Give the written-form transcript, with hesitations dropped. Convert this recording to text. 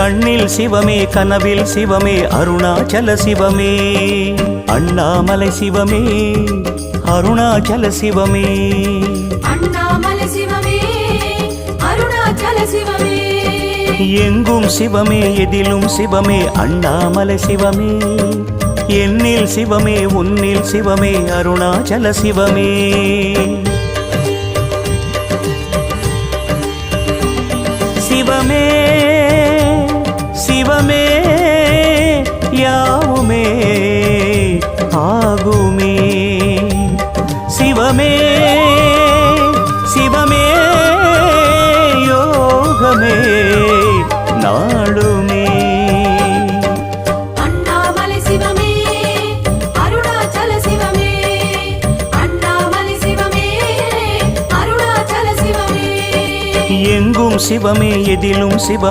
கண்ணில் சிவமே கனவில் சிவமே அருணாச்சல சிவமே அண்ணாமலை சிவமே அருணாச்சல சிவமே அண்ணாமலை சிவமே அருணாச்சல சிவமே எங்கும் சிவமே எதிலும் சிவமே அண்ணாமலை சிவமே என்னில் சிவமே உன்னில் சிவமே அருணாச்சல சிவமே சிவமே சிவமே யாவுமே ஆகுமே சிவமே சிவமே யோகமே நாளுமே அண்ணாமலை சிவமே அருணாச்சல சிவமே அண்ணாமலை சிவமே அருணாச்சல சிவமே எங்கும் சிவமே எதிலும் சிவ